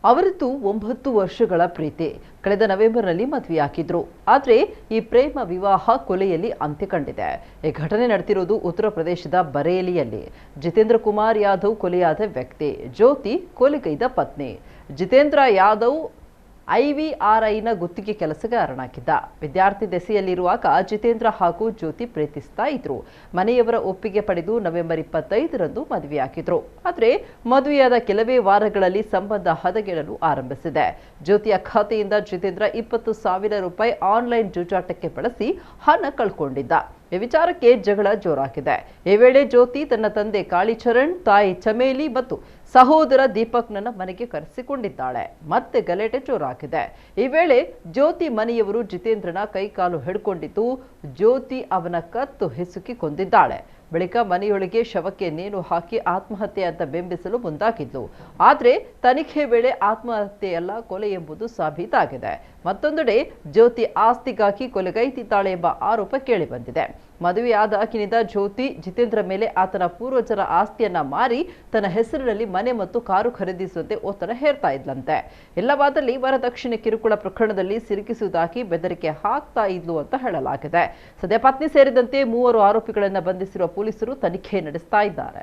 ಅವರದ್ದು 9 ವರ್ಷಗಳ ಪ್ರೀತಿ ಕಳೆದ ನವೆಂಬರ್ನಲ್ಲಿ ಮದುವೆಯಾಗಿದ್ರು. ಆದರೆ ಈ ಪ್ರೇಮ ವಿವಾಹ ಕೊಲೆಯಲ್ಲಿ ಅಂತ್ಯ ಕಂಡಿದೆ. ಈ ಘಟನೆ ನಡೆದಿರುವುದು ಉತ್ತರ ಪ್ರದೇಶದ ಬರೇಲಿಯಲ್ಲಿ. ಜಿತೇಂದ್ರ ಕುಮಾರ್ ಯಾದವ್ ಕೊಲೆಯಾದ ವ್ಯಕ್ತಿ, ಜ್ಯೋತಿ ಕೊಲೆಗೈದ ಪತ್ನಿ. ಜಿತೇಂದ್ರ ಯಾದವ್ IVRIನ ಗುತ್ತಿಗೆ ಕೆಲಸಗಾರನಾಗಿದ್ದ. ವಿದ್ಯಾರ್ಥಿ ದೆಸೆಯಲ್ಲಿರುವಾಗ ಜಿತೇಂದ್ರ ಹಾಗೂ ಜ್ಯೋತಿ ಪ್ರೀತಿಸ್ತಾ ಇದ್ರು. ಮನೆಯವರ ಒಪ್ಪಿಗೆ ಪಡೆದು ನವೆಂಬರ್ 25ರಂದು ಮದುವೆಯಾಗಿದ್ರು. ಆದರೆ ಮದುವೆಯಾದ ಕೆಲವೇ ವಾರಗಳಲ್ಲಿ ಸಂಬಂಧ ಹದಗೆಡಲು ಆರಂಭಿಸಿದೆ. ಜ್ಯೋತಿಯ ಖಾತೆಯಿಂದ ಜಿತೇಂದ್ರ 20,000 ರೂಪಾಯಿ ಆನ್ಲೈನ್ ಜೂಜಾಟಕ್ಕೆ ಬಳಸಿ ಹಣ ಕಳ್ಕೊಂಡಿದ್ದ. ಈ ವಿಚಾರಕ್ಕೆ ಜಗಳ ಜೋರಾಗಿದೆ. ಈ ವೇಳೆ ಜ್ಯೋತಿ ತನ್ನ ತಂದೆ ಕಾಳಿಚರಣ್, ತಾಯಿ ಚಮೇಲಿ ಮತ್ತು ಸಹೋದರ ದೀಪಕ್ನನ್ನ ಮನೆಗೆ ಕರೆಸಿಕೊಂಡಿದ್ದಾಳೆ. ಮತ್ತೆ ಗಲಾಟೆ ಜೋರಾಗಿದೆ. ಈ ವೇಳೆ ಜ್ಯೋತಿ ಮನೆಯವರು ಜಿತೇಂದ್ರನ ಕೈಕಾಲು ಹಿಡ್ಕೊಂಡಿದ್ದು, ಜ್ಯೋತಿ ಅವನ ಕತ್ತು ಹಿಸುಕಿ ಕೊಂದಿದ್ದಾಳೆ. ಬಳಿಕ ಮನೆಯೊಳಗೆ ಶವಕ್ಕೆ ನೇಣು ಹಾಕಿ ಆತ್ಮಹತ್ಯೆ ಅಂತ ಬಿಂಬಿಸಲು ಮುಂದಾಗಿದ್ಲು. ಆದರೆ ತನಿಖೆ ವೇಳೆ ಆತ್ಮಹತ್ಯೆಯಲ್ಲ, ಕೊಲೆ ಎಂಬುದು ಸಾಬೀತಾಗಿದೆ. ಮತ್ತೊಂದೆಡೆ ಜ್ಯೋತಿ ಆಸ್ತಿಗಾಗಿ ಕೊಲೆಗೈದಿದ್ದಾಳೆ ಎಂಬ ಆರೋಪ ಕೇಳಿಬಂದಿದೆ. ಮದುವೆಯಾದಾಗಿನಿಂದ ಜ್ಯೋತಿ ಜಿತೇಂದ್ರ ಮೇಲೆ ಆತನ ಪೂರ್ವಜರ ಆಸ್ತಿಯನ್ನ ಮಾರಿ ತನ್ನ ಹೆಸರಿನಲ್ಲಿ ಮನೆ ಮತ್ತು ಕಾರು ಖರೀದಿಸುವಂತೆ ಒತ್ತಡ ಹೇರ್ತಾ ಇದ್ಲಂತೆ. ಇಲ್ಲವಾದಲ್ಲಿ ವರದಕ್ಷಿಣೆ ಕಿರುಕುಳ ಪ್ರಕರಣದಲ್ಲಿ ಸಿಲುಕಿಸುವುದಾಗಿ ಬೆದರಿಕೆ ಹಾಕ್ತಾ ಇದ್ಲು ಅಂತ ಹೇಳಲಾಗಿದೆ. ಸದ್ಯ ಪತ್ನಿ ಸೇರಿದಂತೆ 3 ಆರೋಪಿಗಳನ್ನು ಬಂಧಿಸಿರುವ ಪೊಲೀಸರು ತನಿಖೆ ನಡೆಸ್ತಾ ಇದ್ದಾರೆ.